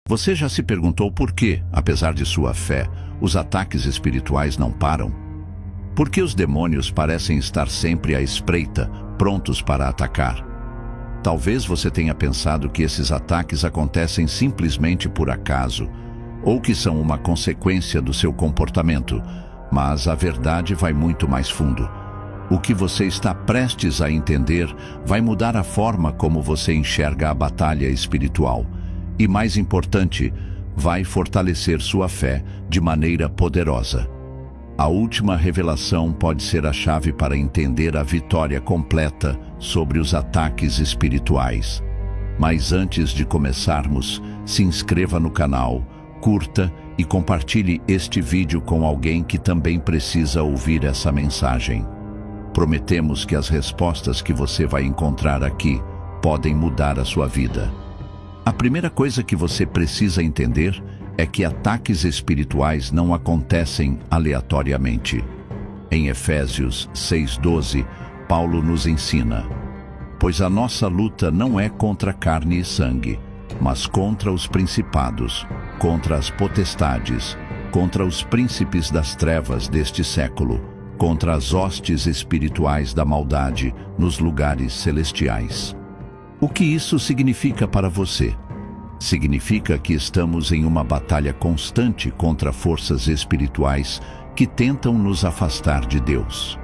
Você já se perguntou por que, apesar de sua fé, os ataques espirituais não param? Por que os demônios parecem estar sempre à espreita, prontos para atacar? Talvez você tenha pensado que esses ataques acontecem simplesmente por acaso, ou que são uma consequência do seu comportamento, mas a verdade vai muito mais fundo. O que você está prestes a entender vai mudar a forma como você enxerga a batalha espiritual. E mais importante, vai fortalecer sua fé de maneira poderosa. A última revelação pode ser a chave para entender a vitória completa sobre os ataques espirituais. Mas antes de começarmos, se inscreva no canal, curta e compartilhe este vídeo com alguém que também precisa ouvir essa mensagem. Prometemos que as respostas que você vai encontrar aqui podem mudar a sua vida. A primeira coisa que você precisa entender é que ataques espirituais não acontecem aleatoriamente. Em Efésios 6:12, Paulo nos ensina: pois a nossa luta não é contra carne e sangue, mas contra os principados, contra as potestades, contra os príncipes das trevas deste século, contra as hostes espirituais da maldade nos lugares celestiais. O que isso significa para você? Significa que estamos em uma batalha constante contra forças espirituais que tentam nos afastar de Deus.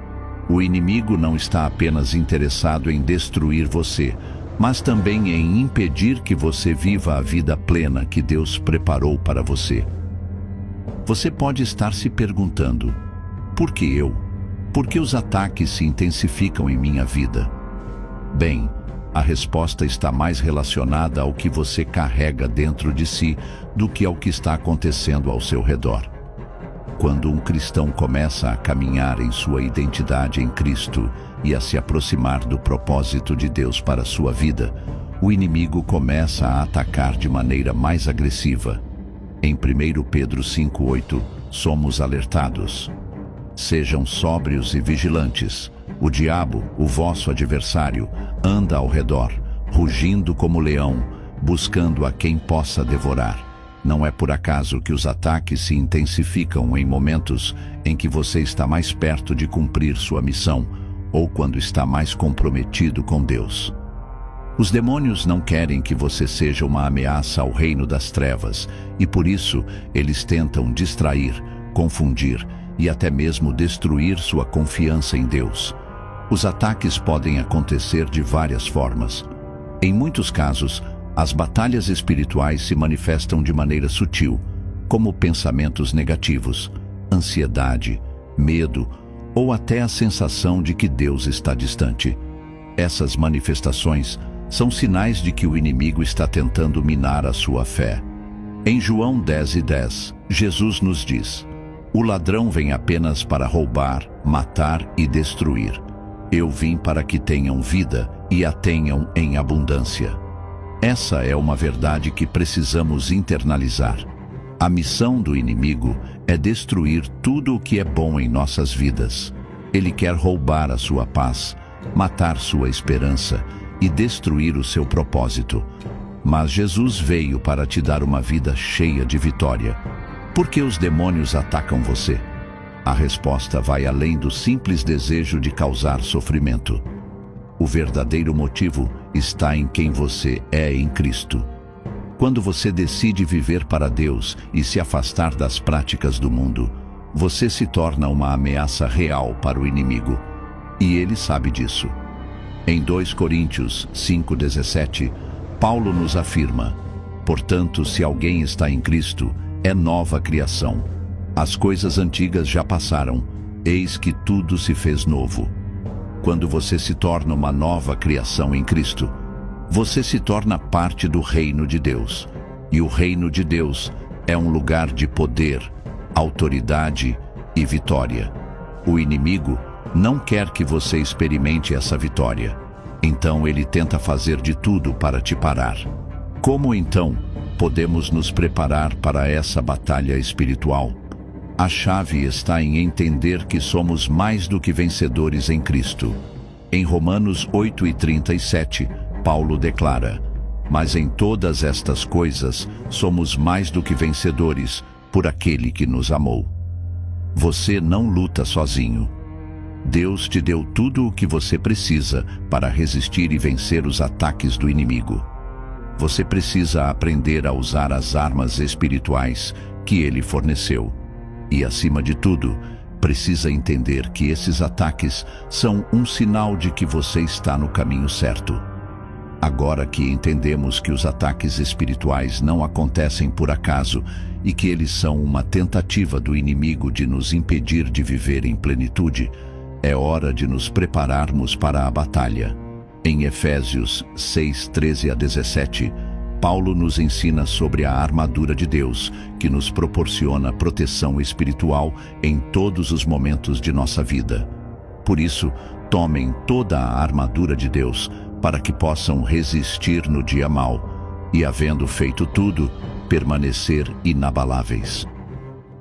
O inimigo não está apenas interessado em destruir você, mas também em impedir que você viva a vida plena que Deus preparou para você. Você pode estar se perguntando: por que eu? Por que os ataques se intensificam em minha vida? Bem, a resposta está mais relacionada ao que você carrega dentro de si do que ao que está acontecendo ao seu redor. Quando um cristão começa a caminhar em sua identidade em Cristo e a se aproximar do propósito de Deus para a sua vida, o inimigo começa a atacar de maneira mais agressiva. Em 1 Pedro 5:8, somos alertados: sejam sóbrios e vigilantes. O diabo, o vosso adversário, anda ao redor, rugindo como leão, buscando a quem possa devorar. Não é por acaso que os ataques se intensificam em momentos em que você está mais perto de cumprir sua missão, ou quando está mais comprometido com Deus. Os demônios não querem que você seja uma ameaça ao reino das trevas, e por isso eles tentam distrair, confundir e até mesmo destruir sua confiança em Deus. Os ataques podem acontecer de várias formas. Em muitos casos, as batalhas espirituais se manifestam de maneira sutil, como pensamentos negativos, ansiedade, medo ou até a sensação de que Deus está distante. Essas manifestações são sinais de que o inimigo está tentando minar a sua fé. Em João 10:10, Jesus nos diz: o ladrão vem apenas para roubar, matar e destruir. Eu vim para que tenham vida e a tenham em abundância. Essa é uma verdade que precisamos internalizar. A missão do inimigo é destruir tudo o que é bom em nossas vidas. Ele quer roubar a sua paz, matar sua esperança e destruir o seu propósito. Mas Jesus veio para te dar uma vida cheia de vitória. Por que os demônios atacam você? A resposta vai além do simples desejo de causar sofrimento. O verdadeiro motivo está em quem você é em Cristo. Quando você decide viver para Deus e se afastar das práticas do mundo, você se torna uma ameaça real para o inimigo. E ele sabe disso. Em 2 Coríntios 5:17, Paulo nos afirma: portanto, se alguém está em Cristo, é nova criação. As coisas antigas já passaram, eis que tudo se fez novo. Quando você se torna uma nova criação em Cristo, você se torna parte do reino de Deus. E o reino de Deus é um lugar de poder, autoridade e vitória. O inimigo não quer que você experimente essa vitória. Então ele tenta fazer de tudo para te parar. Como então podemos nos preparar para essa batalha espiritual? A chave está em entender que somos mais do que vencedores em Cristo. Em Romanos 8:37, Paulo declara: Mas em todas estas coisas somos mais do que vencedores por aquele que nos amou. Você não luta sozinho. Deus te deu tudo o que você precisa para resistir e vencer os ataques do inimigo. Você precisa aprender a usar as armas espirituais que Ele forneceu. E, acima de tudo, precisa entender que esses ataques são um sinal de que você está no caminho certo. Agora que entendemos que os ataques espirituais não acontecem por acaso e que eles são uma tentativa do inimigo de nos impedir de viver em plenitude, é hora de nos prepararmos para a batalha. Em Efésios 6, 13 a 17, Paulo nos ensina sobre a armadura de Deus, que nos proporciona proteção espiritual em todos os momentos de nossa vida. Por isso, tomem toda a armadura de Deus para que possam resistir no dia mau e, havendo feito tudo, permanecer inabaláveis.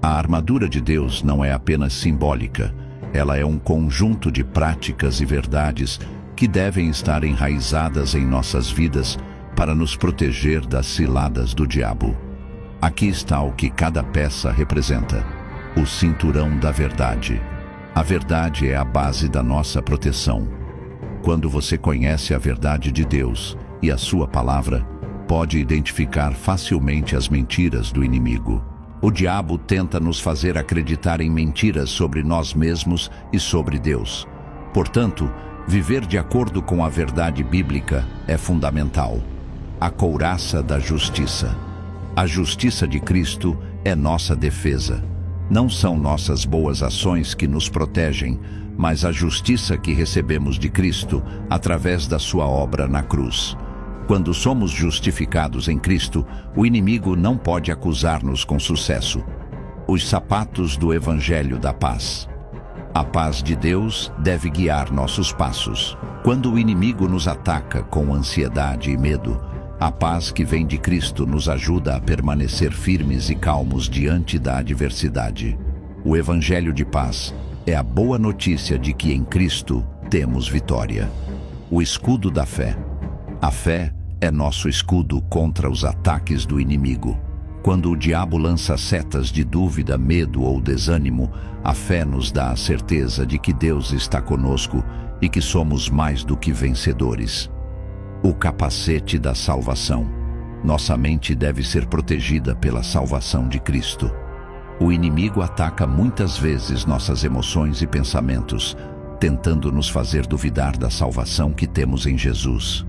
A armadura de Deus não é apenas simbólica, ela é um conjunto de práticas e verdades que devem estar enraizadas em nossas vidas para nos proteger das ciladas do diabo. Aqui está o que cada peça representa: o cinturão da verdade. A verdade é a base da nossa proteção. Quando você conhece a verdade de Deus e a sua palavra, pode identificar facilmente as mentiras do inimigo. O diabo tenta nos fazer acreditar em mentiras sobre nós mesmos e sobre Deus. Portanto, viver de acordo com a verdade bíblica é fundamental. A couraça da justiça. A justiça de Cristo é nossa defesa. Não são nossas boas ações que nos protegem, mas a justiça que recebemos de Cristo através da sua obra na cruz. Quando somos justificados em Cristo, o inimigo não pode acusar-nos com sucesso. Os sapatos do Evangelho da Paz. A paz de Deus deve guiar nossos passos. Quando o inimigo nos ataca com ansiedade e medo, a paz que vem de Cristo nos ajuda a permanecer firmes e calmos diante da adversidade. O Evangelho de Paz é a boa notícia de que em Cristo temos vitória. O escudo da fé. A fé é nosso escudo contra os ataques do inimigo. Quando o diabo lança setas de dúvida, medo ou desânimo, a fé nos dá a certeza de que Deus está conosco e que somos mais do que vencedores. O capacete da salvação. Nossa mente deve ser protegida pela salvação de Cristo. O inimigo ataca muitas vezes nossas emoções e pensamentos, tentando nos fazer duvidar da salvação que temos em Jesus.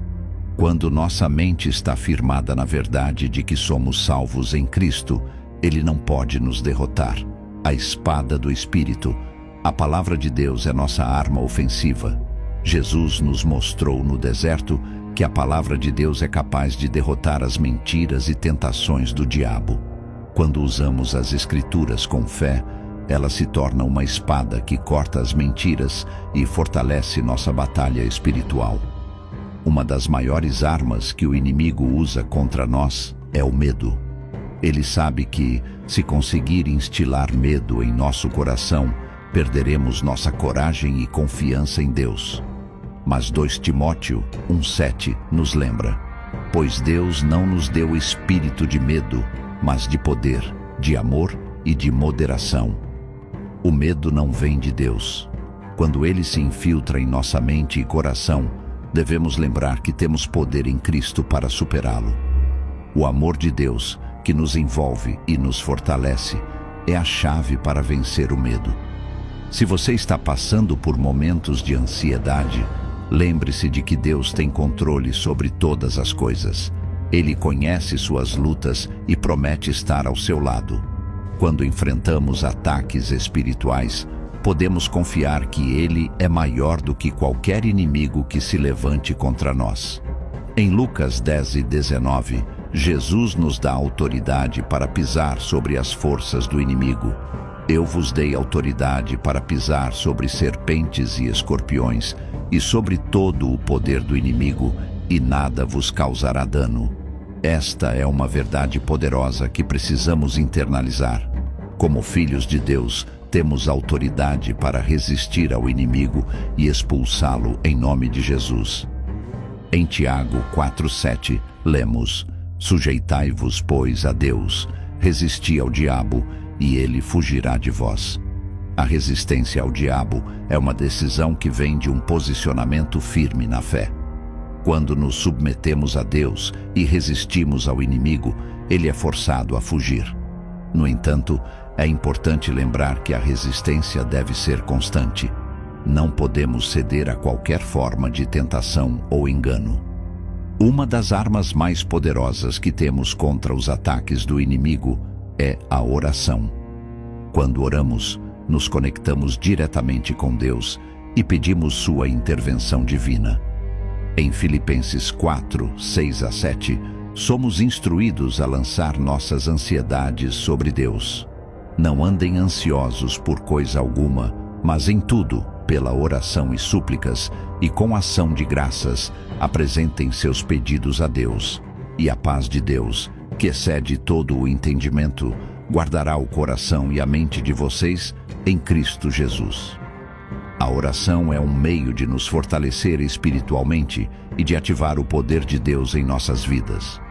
Quando nossa mente está firmada na verdade de que somos salvos em Cristo, Ele não pode nos derrotar. A espada do Espírito. A palavra de Deus é nossa arma ofensiva. Jesus nos mostrou no deserto que a palavra de Deus é capaz de derrotar as mentiras e tentações do diabo. Quando usamos as Escrituras com fé, ela se torna uma espada que corta as mentiras e fortalece nossa batalha espiritual. Uma das maiores armas que o inimigo usa contra nós é o medo. Ele sabe que, se conseguir instilar medo em nosso coração, perderemos nossa coragem e confiança em Deus. Mas 2 Timóteo 1,7 nos lembra: pois Deus não nos deu espírito de medo, mas de poder, de amor e de moderação. O medo não vem de Deus. Quando ele se infiltra em nossa mente e coração, devemos lembrar que temos poder em Cristo para superá-lo. O amor de Deus, que nos envolve e nos fortalece, é a chave para vencer o medo. Se você está passando por momentos de ansiedade, lembre-se de que Deus tem controle sobre todas as coisas. Ele conhece suas lutas e promete estar ao seu lado. Quando enfrentamos ataques espirituais, podemos confiar que Ele é maior do que qualquer inimigo que se levante contra nós. Em Lucas 10:19, Jesus nos dá autoridade para pisar sobre as forças do inimigo. Eu vos dei autoridade para pisar sobre serpentes e escorpiões e sobre todo o poder do inimigo, e nada vos causará dano. Esta é uma verdade poderosa que precisamos internalizar. Como filhos de Deus, temos autoridade para resistir ao inimigo e expulsá-lo em nome de Jesus. Em Tiago 4:7, lemos: Sujeitai-vos, pois, a Deus, resisti ao diabo, e ele fugirá de vós. A resistência ao diabo é uma decisão que vem de um posicionamento firme na fé. Quando nos submetemos a Deus e resistimos ao inimigo, ele é forçado a fugir. No entanto, é importante lembrar que a resistência deve ser constante. Não podemos ceder a qualquer forma de tentação ou engano. Uma das armas mais poderosas que temos contra os ataques do inimigo é a oração. Quando oramos, nos conectamos diretamente com Deus e pedimos sua intervenção divina. Em Filipenses 4:6-7, somos instruídos a lançar nossas ansiedades sobre Deus. Não andem ansiosos por coisa alguma, mas em tudo, pela oração e súplicas, e com ação de graças, apresentem seus pedidos a Deus. E a paz de Deus, que excede todo o entendimento, guardará o coração e a mente de vocês em Cristo Jesus. A oração é um meio de nos fortalecer espiritualmente e de ativar o poder de Deus em nossas vidas.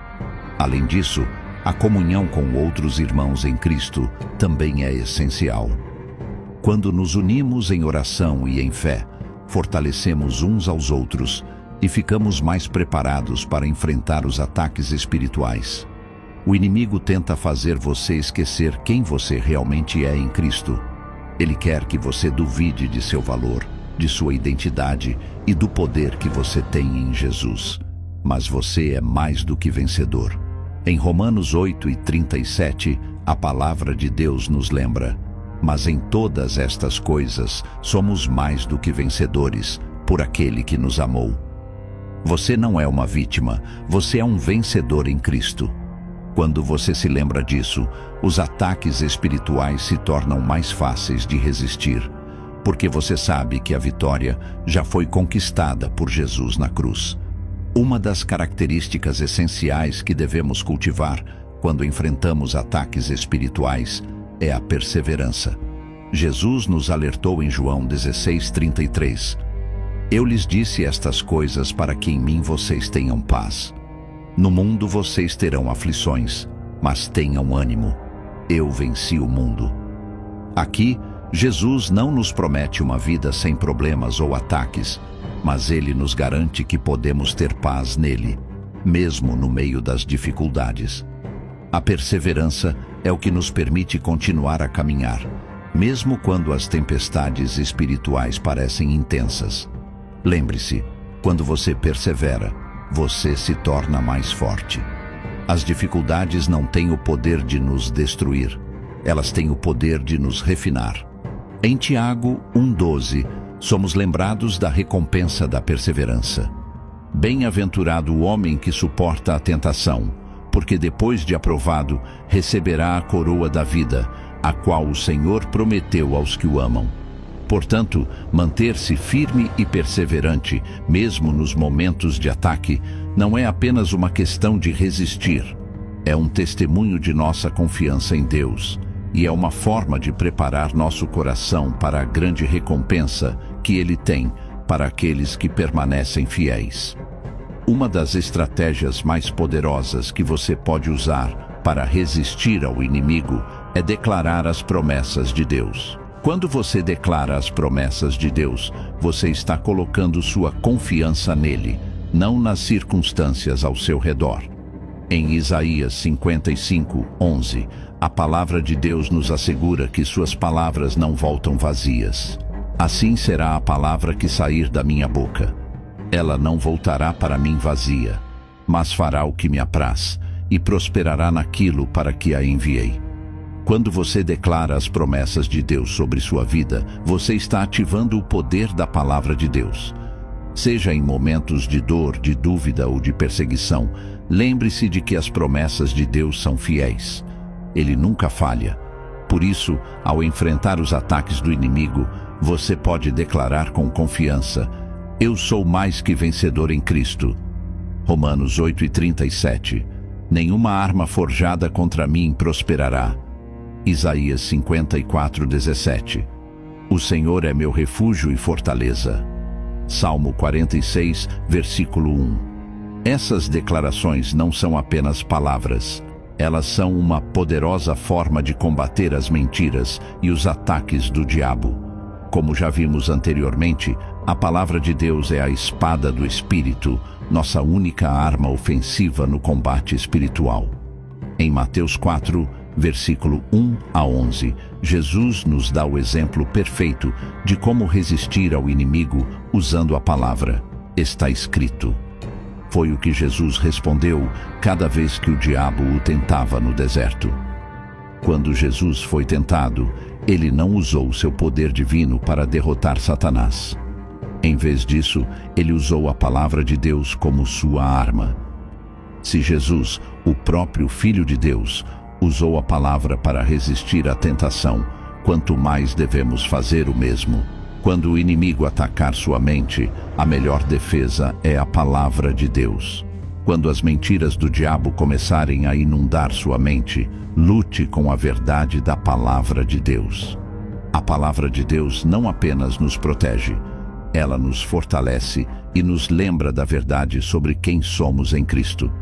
Além disso, a comunhão com outros irmãos em Cristo também é essencial. Quando nos unimos em oração e em fé, fortalecemos uns aos outros e ficamos mais preparados para enfrentar os ataques espirituais. O inimigo tenta fazer você esquecer quem você realmente é em Cristo. Ele quer que você duvide de seu valor, de sua identidade e do poder que você tem em Jesus. Mas você é mais do que vencedor. Em Romanos 8:37, a palavra de Deus nos lembra: mas em todas estas coisas somos mais do que vencedores, por aquele que nos amou. Você não é uma vítima, você é um vencedor em Cristo. Quando você se lembra disso, os ataques espirituais se tornam mais fáceis de resistir, porque você sabe que a vitória já foi conquistada por Jesus na cruz. Uma das características essenciais que devemos cultivar quando enfrentamos ataques espirituais é a perseverança. Jesus nos alertou em João 16:33. Eu lhes disse estas coisas para que em mim vocês tenham paz. No mundo vocês terão aflições, mas tenham ânimo. Eu venci o mundo. Aqui, Jesus não nos promete uma vida sem problemas ou ataques, mas ele nos garante que podemos ter paz nele, mesmo no meio das dificuldades. A perseverança é o que nos permite continuar a caminhar, mesmo quando as tempestades espirituais parecem intensas. Lembre-se, quando você persevera, você se torna mais forte. As dificuldades não têm o poder de nos destruir, elas têm o poder de nos refinar. Em Tiago 1:12, somos lembrados da recompensa da perseverança. Bem-aventurado o homem que suporta a tentação, porque depois de aprovado, receberá a coroa da vida, a qual o Senhor prometeu aos que o amam. Portanto, manter-se firme e perseverante, mesmo nos momentos de ataque, não é apenas uma questão de resistir. É um testemunho de nossa confiança em Deus, e é uma forma de preparar nosso coração para a grande recompensa que Ele tem para aqueles que permanecem fiéis. Uma das estratégias mais poderosas que você pode usar para resistir ao inimigo é declarar as promessas de Deus. Quando você declara as promessas de Deus, você está colocando sua confiança nele, não nas circunstâncias ao seu redor. Em Isaías 55:11, a palavra de Deus nos assegura que suas palavras não voltam vazias. Assim será a palavra que sair da minha boca. Ela não voltará para mim vazia, mas fará o que me apraz, e prosperará naquilo para que a enviei. Quando você declara as promessas de Deus sobre sua vida, você está ativando o poder da palavra de Deus. Seja em momentos de dor, de dúvida ou de perseguição, lembre-se de que as promessas de Deus são fiéis. Ele nunca falha. Por isso, ao enfrentar os ataques do inimigo, você pode declarar com confiança: eu sou mais que vencedor em Cristo. Romanos 8:37. Nenhuma arma forjada contra mim prosperará. Isaías 54:17. O Senhor é meu refúgio e fortaleza. Salmo 46, versículo 1. Essas declarações não são apenas palavras. Elas são uma poderosa forma de combater as mentiras e os ataques do diabo. Como já vimos anteriormente, a palavra de Deus é a espada do Espírito, nossa única arma ofensiva no combate espiritual. Em Mateus 4, versículo 1 a 11, Jesus nos dá o exemplo perfeito de como resistir ao inimigo usando a palavra. Está escrito. Foi o que Jesus respondeu cada vez que o diabo o tentava no deserto. Quando Jesus foi tentado, ele não usou seu poder divino para derrotar Satanás. Em vez disso, ele usou a palavra de Deus como sua arma. Se Jesus, o próprio Filho de Deus, usou a palavra para resistir à tentação, quanto mais devemos fazer o mesmo. Quando o inimigo atacar sua mente, a melhor defesa é a palavra de Deus. Quando as mentiras do diabo começarem a inundar sua mente, lute com a verdade da palavra de Deus. A palavra de Deus não apenas nos protege, ela nos fortalece e nos lembra da verdade sobre quem somos em Cristo.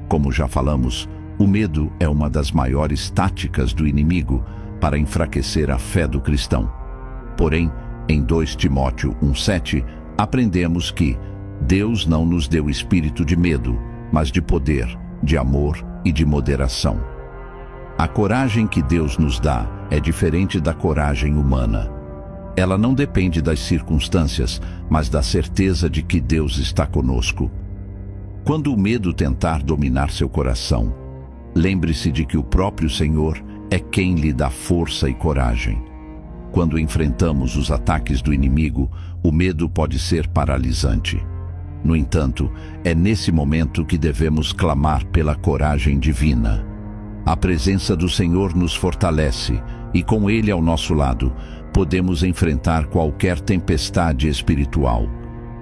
Como já falamos, o medo é uma das maiores táticas do inimigo para enfraquecer a fé do cristão. Porém, em 2 Timóteo 1,7, aprendemos que Deus não nos deu espírito de medo, mas de poder, de amor e de moderação. A coragem que Deus nos dá é diferente da coragem humana. Ela não depende das circunstâncias, mas da certeza de que Deus está conosco. Quando o medo tentar dominar seu coração, lembre-se de que o próprio Senhor é quem lhe dá força e coragem. Quando enfrentamos os ataques do inimigo, o medo pode ser paralisante. No entanto, é nesse momento que devemos clamar pela coragem divina. A presença do Senhor nos fortalece e, com Ele ao nosso lado, podemos enfrentar qualquer tempestade espiritual.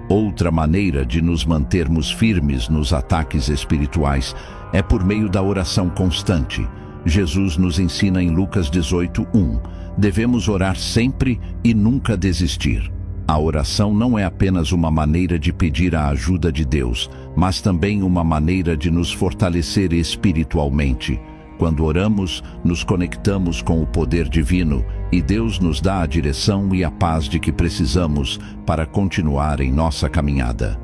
Outra maneira de nos mantermos firmes nos ataques espirituais é por meio da oração constante. Jesus nos ensina em Lucas 18:1. Devemos orar sempre e nunca desistir. A oração não é apenas uma maneira de pedir a ajuda de Deus, mas também uma maneira de nos fortalecer espiritualmente. Quando oramos, nos conectamos com o poder divino e Deus nos dá a direção e a paz de que precisamos para continuar em nossa caminhada.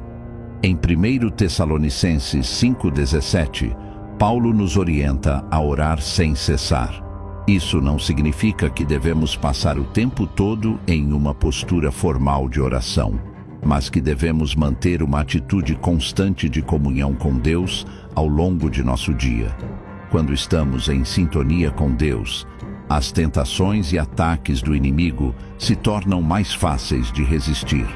Em 1 Tessalonicenses 5:17, Paulo nos orienta a orar sem cessar. Isso não significa que devemos passar o tempo todo em uma postura formal de oração, mas que devemos manter uma atitude constante de comunhão com Deus ao longo de nosso dia. Quando estamos em sintonia com Deus, as tentações e ataques do inimigo se tornam mais fáceis de resistir,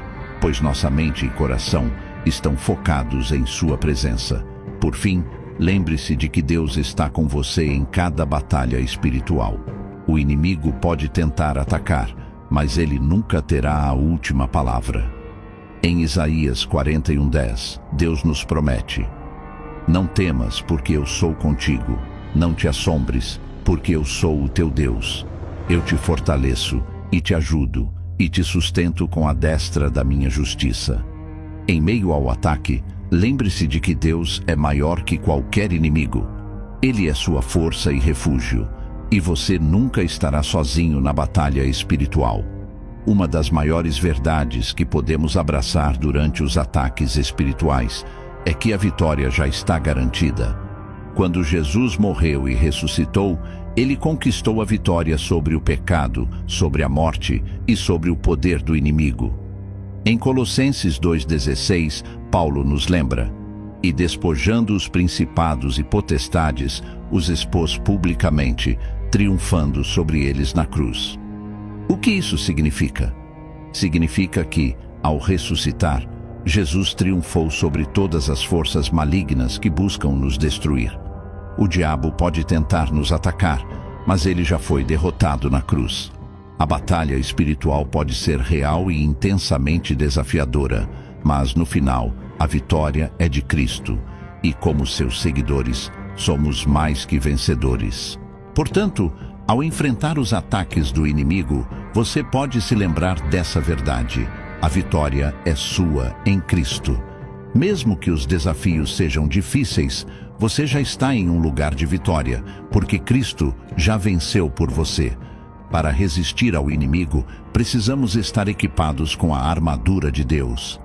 pois nossa mente e coração estão focados em sua presença. Por fim, lembre-se de que Deus está com você em cada batalha espiritual. O inimigo pode tentar atacar, mas ele nunca terá a última palavra. Em Isaías 41:10, Deus nos promete: não temas, porque eu sou contigo. Não te assombres, porque eu sou o teu Deus. Eu te fortaleço e te ajudo e te sustento com a destra da minha justiça. Em meio ao ataque, lembre-se de que Deus é maior que qualquer inimigo. Ele é sua força e refúgio, e você nunca estará sozinho na batalha espiritual. Uma das maiores verdades que podemos abraçar durante os ataques espirituais é que a vitória já está garantida. Quando Jesus morreu e ressuscitou, ele conquistou a vitória sobre o pecado, sobre a morte e sobre o poder do inimigo. Em Colossenses 2:16, Paulo nos lembra: e despojando os principados e potestades, os expôs publicamente, triunfando sobre eles na cruz. O que isso significa? Significa que, ao ressuscitar, Jesus triunfou sobre todas as forças malignas que buscam nos destruir. O diabo pode tentar nos atacar, mas ele já foi derrotado na cruz. A batalha espiritual pode ser real e intensamente desafiadora, mas no final, a vitória é de Cristo, e como seus seguidores, somos mais que vencedores. Portanto, ao enfrentar os ataques do inimigo, você pode se lembrar dessa verdade: a vitória é sua em Cristo. Mesmo que os desafios sejam difíceis, você já está em um lugar de vitória, porque Cristo já venceu por você. Para resistir ao inimigo, precisamos estar equipados com a armadura de Deus.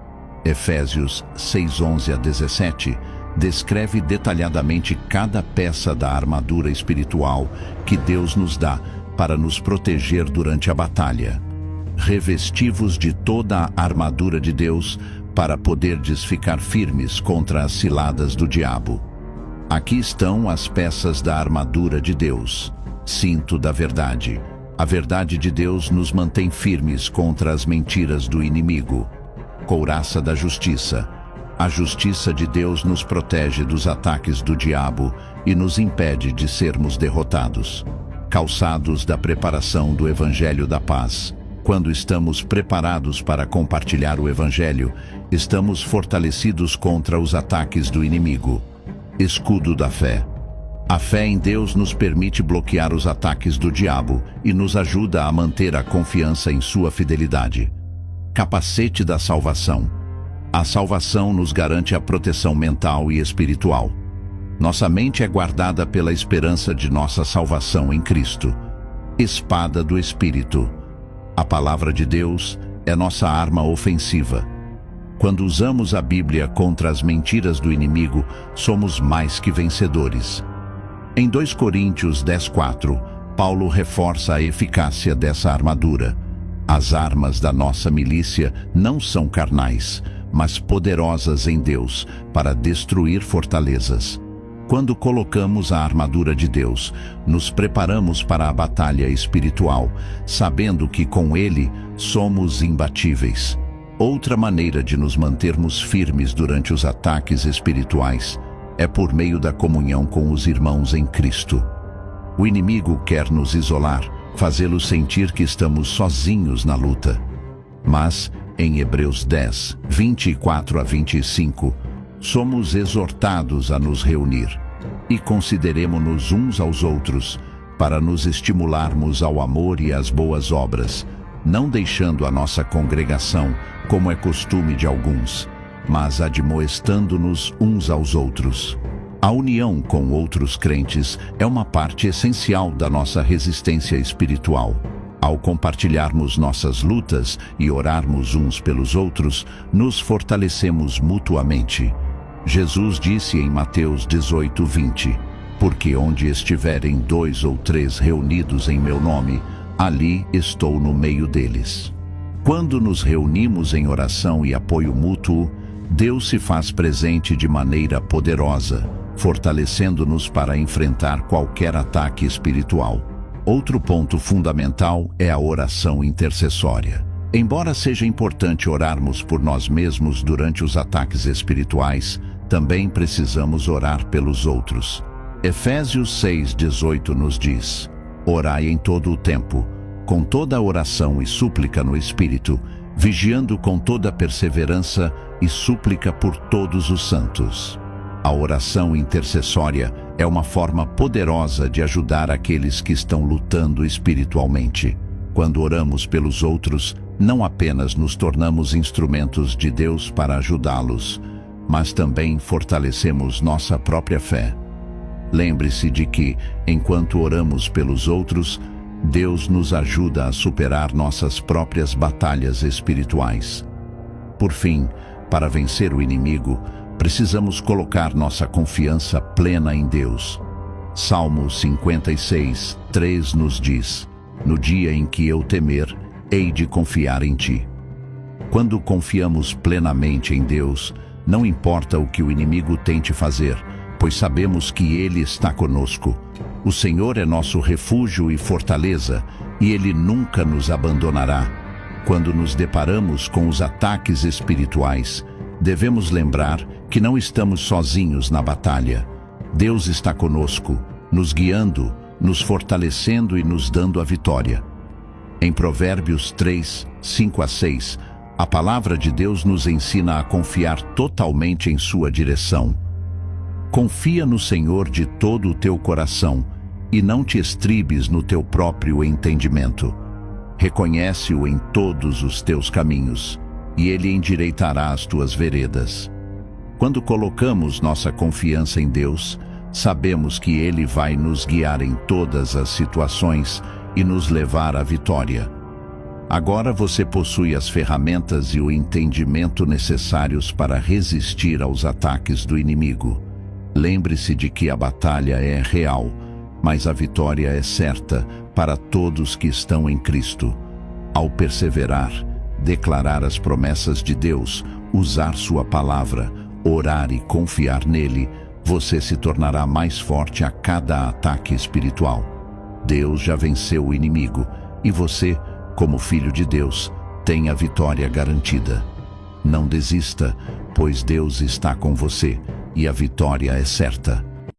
Efésios 6:11-17 descreve detalhadamente cada peça da armadura espiritual que Deus nos dá para nos proteger durante a batalha. Revesti-vos de toda a armadura de Deus para poderdes ficar firmes contra as ciladas do diabo. Aqui estão as peças da armadura de Deus. Cinto da verdade. A verdade de Deus nos mantém firmes contra as mentiras do inimigo. Couraça da justiça. A justiça de Deus nos protege dos ataques do diabo e nos impede de sermos derrotados. Calçados da preparação do Evangelho da Paz. Quando estamos preparados para compartilhar o Evangelho, estamos fortalecidos contra os ataques do inimigo. Escudo da fé. A fé em Deus nos permite bloquear os ataques do diabo e nos ajuda a manter a confiança em sua fidelidade. Capacete da salvação. A salvação nos garante a proteção mental e espiritual. Nossa mente é guardada pela esperança de nossa salvação em Cristo. Espada do Espírito. A palavra de Deus é nossa arma ofensiva. Quando usamos a Bíblia contra as mentiras do inimigo, somos mais que vencedores. Em 2 Coríntios 10:4, Paulo reforça a eficácia dessa armadura. As armas da nossa milícia não são carnais, mas poderosas em Deus para destruir fortalezas. Quando colocamos a armadura de Deus, nos preparamos para a batalha espiritual, sabendo que com Ele somos imbatíveis. Outra maneira de nos mantermos firmes durante os ataques espirituais é por meio da comunhão com os irmãos em Cristo. O inimigo quer nos isolar, fazê-los sentir que estamos sozinhos na luta. Mas, em Hebreus 10:24-25, somos exortados a nos reunir e consideremo-nos uns aos outros para nos estimularmos ao amor e às boas obras, não deixando a nossa congregação, como é costume de alguns, mas admoestando-nos uns aos outros. A união com outros crentes é uma parte essencial da nossa resistência espiritual. Ao compartilharmos nossas lutas e orarmos uns pelos outros, nos fortalecemos mutuamente. Jesus disse em Mateus 18:20, porque onde estiverem 2 ou 3 reunidos em meu nome, ali estou no meio deles. Quando nos reunimos em oração e apoio mútuo, Deus se faz presente de maneira poderosa, fortalecendo-nos para enfrentar qualquer ataque espiritual. Outro ponto fundamental é a oração intercessória. Embora seja importante orarmos por nós mesmos durante os ataques espirituais, também precisamos orar pelos outros. Efésios 6:18 nos diz: orai em todo o tempo, com toda oração e súplica no Espírito, vigiando com toda perseverança e súplica por todos os santos. A oração intercessória é uma forma poderosa de ajudar aqueles que estão lutando espiritualmente. Quando oramos pelos outros, não apenas nos tornamos instrumentos de Deus para ajudá-los, mas também fortalecemos nossa própria fé. Lembre-se de que, enquanto oramos pelos outros, Deus nos ajuda a superar nossas próprias batalhas espirituais. Por fim, para vencer o inimigo, precisamos colocar nossa confiança plena em Deus. Salmo 56:3 nos diz: no dia em que eu temer, hei de confiar em ti. Quando confiamos plenamente em Deus, não importa o que o inimigo tente fazer, pois sabemos que Ele está conosco. O Senhor é nosso refúgio e fortaleza, e Ele nunca nos abandonará. Quando nos deparamos com os ataques espirituais, devemos lembrar que não estamos sozinhos na batalha. Deus está conosco, nos guiando, nos fortalecendo e nos dando a vitória. Em Provérbios 3:5-6, a palavra de Deus nos ensina a confiar totalmente em sua direção. Confia no Senhor de todo o teu coração e não te estribes no teu próprio entendimento. Reconhece-o em todos os teus caminhos, e Ele endireitará as tuas veredas. Quando colocamos nossa confiança em Deus, sabemos que Ele vai nos guiar em todas as situações e nos levar à vitória. Agora você possui as ferramentas e o entendimento necessários para resistir aos ataques do inimigo. Lembre-se de que a batalha é real, mas a vitória é certa para todos que estão em Cristo. Ao perseverar, declarar as promessas de Deus, usar sua palavra, orar e confiar nele, você se tornará mais forte a cada ataque espiritual. Deus já venceu o inimigo e você, como filho de Deus, tem a vitória garantida. Não desista, pois Deus está com você e a vitória é certa.